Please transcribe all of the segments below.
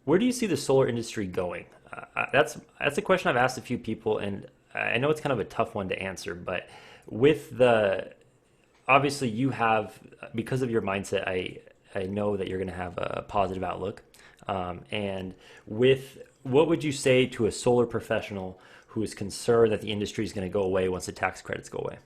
Where do you see the solar industry going? That's a question I've asked a few people, and I know it's kind of a tough one to answer. But with the obviously you have because of your mindset, I know that you're going to have a positive outlook. And with what would you say to a solar professional who is concerned that the industry is going to go away once the tax credits go away?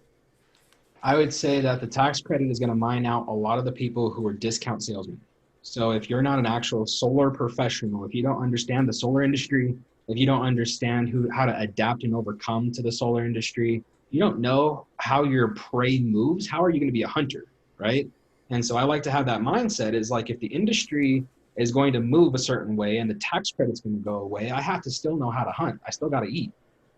I would say that the tax credit is going to mine out a lot of the people who are discount salesmen. So if you're not an actual solar professional, if you don't understand the solar industry, if you don't understand how to adapt and overcome to the solar industry, you don't know how your prey moves, how are you going to be a hunter, right? And so I like to have that mindset is like if the industry is going to move a certain way and the tax credit's going to go away, I have to still know how to hunt. I still got to eat.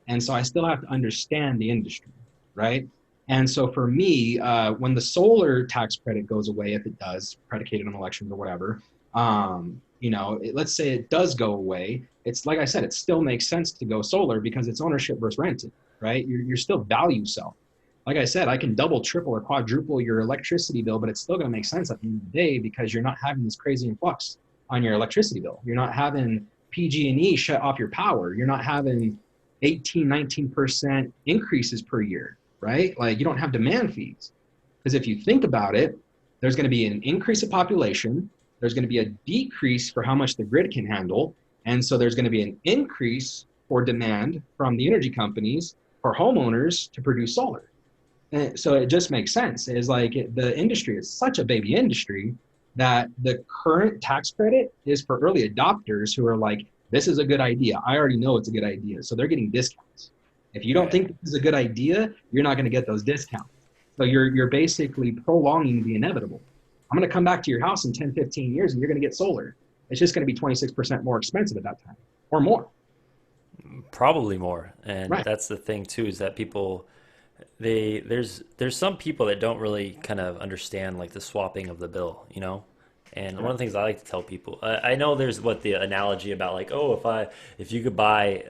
And so I still have to understand the industry, right? And so for me, when the solar tax credit goes away, if it does, predicated on elections or whatever, let's say it does go away. It's like I said, it still makes sense to go solar because it's ownership versus rented, right? You're still value self. Like I said, I can double, triple, or quadruple your electricity bill, but it's still going to make sense at the end of the day because you're not having this crazy influx on your electricity bill. You're not having PG&E shut off your power. You're not having 18, 19% increases per year, right? Like you don't have demand fees. Because if you think about it, there's going to be an increase of population, there's going to be a decrease for how much the grid can handle. And so there's going to be an increase for demand from the energy companies for homeowners to produce solar. And so it just makes sense. It's like the industry is such a baby industry that the current tax credit is for early adopters who are like, this is a good idea. I already know it's a good idea. So they're getting discounts. If you don't Right. think this is a good idea, you're not going to get those discounts. So you're basically prolonging the inevitable. I'm going to come back to your house in 10, 15 years and you're going to get solar. It's just going to be 26% more expensive at that time or more. Probably more. And Right. that's the thing too, is that people there's some people that don't really kind of understand like the swapping of the bill, you know? And one Yeah. of the things I like to tell people, I know there's what the analogy about like, oh, if you could buy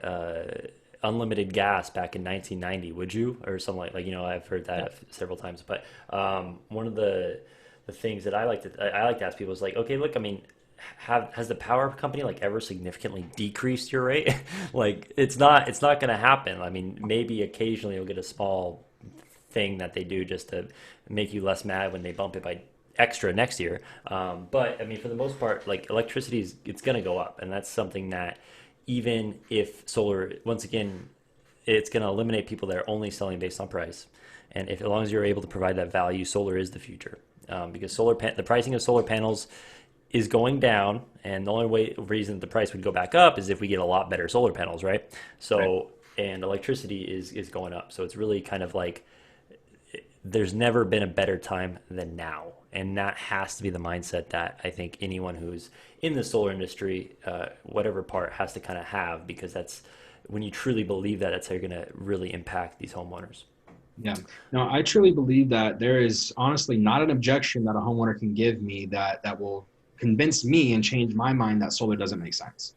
unlimited gas back in 1990, would you? Or something like I've heard Yeah. that several times. But one of the things that I like to ask people is like, okay, look, I mean, has the power company like ever significantly decreased your rate? Like it's not going to happen. I mean, maybe occasionally you'll get a small thing that they do just to make you less mad when they bump it by extra next year. But I mean, for the most part, like electricity is it's going to go up, and that's something that even if solar, once again, it's going to eliminate people that are only selling based on price. And if as long as you're able to provide that value, solar is the future. Because the pricing of solar panels is going down, and the only reason the price would go back up is if we get a lot better solar panels, right? Right. So and electricity is going up, so it's really kind of like there's never been a better time than now. And that has to be the mindset that I think anyone who's in the solar industry, whatever part, has to kind of have, because that's when you truly believe that, that's how you're going to really impact these homeowners. Yeah. No, I truly believe that there is honestly not an objection that a homeowner can give me that will convince me and change my mind that solar doesn't make sense.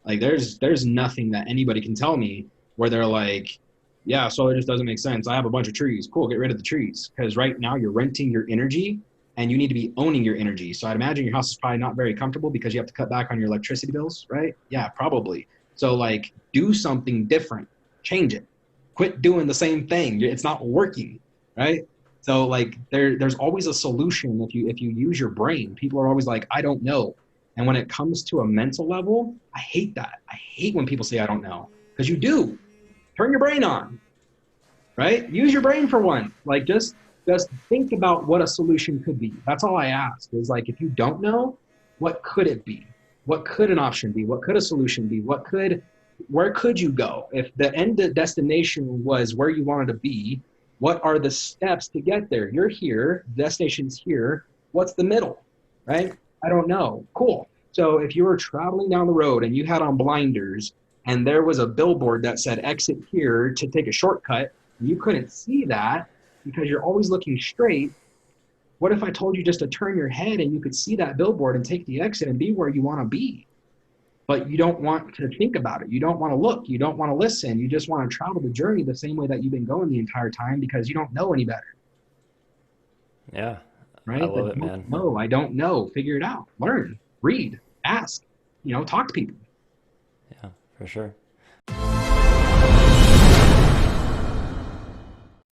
Like there's nothing that anybody can tell me where they're like, yeah, solar just doesn't make sense. I have a bunch of trees. Cool, get rid of the trees. Because right now you're renting your energy and you need to be owning your energy. So I'd imagine your house is probably not very comfortable because you have to cut back on your electricity bills, right? Yeah, probably. So like do something different. Change it. Quit doing the same thing. It's not working, right? So like there's always a solution if you use your brain. People are always like, I don't know. And when it comes to a mental level, I hate that. I hate when people say I don't know because you do. Turn your brain on, right? Use your brain for once. Like just think about what a solution could be. That's all I ask is like if you don't know, what could it be? What could an option be? What could a solution be? Where could you go? If the end destination was where you wanted to be, what are the steps to get there? You're here, destination's here. What's the middle? Right? I don't know. Cool. So if you were traveling down the road and you had on blinders and there was a billboard that said exit here to take a shortcut, you couldn't see that because you're always looking straight. What if I told you just to turn your head and you could see that billboard and take the exit and be where you want to be? But you don't want to think about it. You don't want to look. You don't want to listen. You just want to travel the journey the same way that you've been going the entire time because you don't know any better, Yeah, I right? love But it, don't man. know. I don't know. Figure it out. Learn, read, ask. talk to people. Yeah, for sure.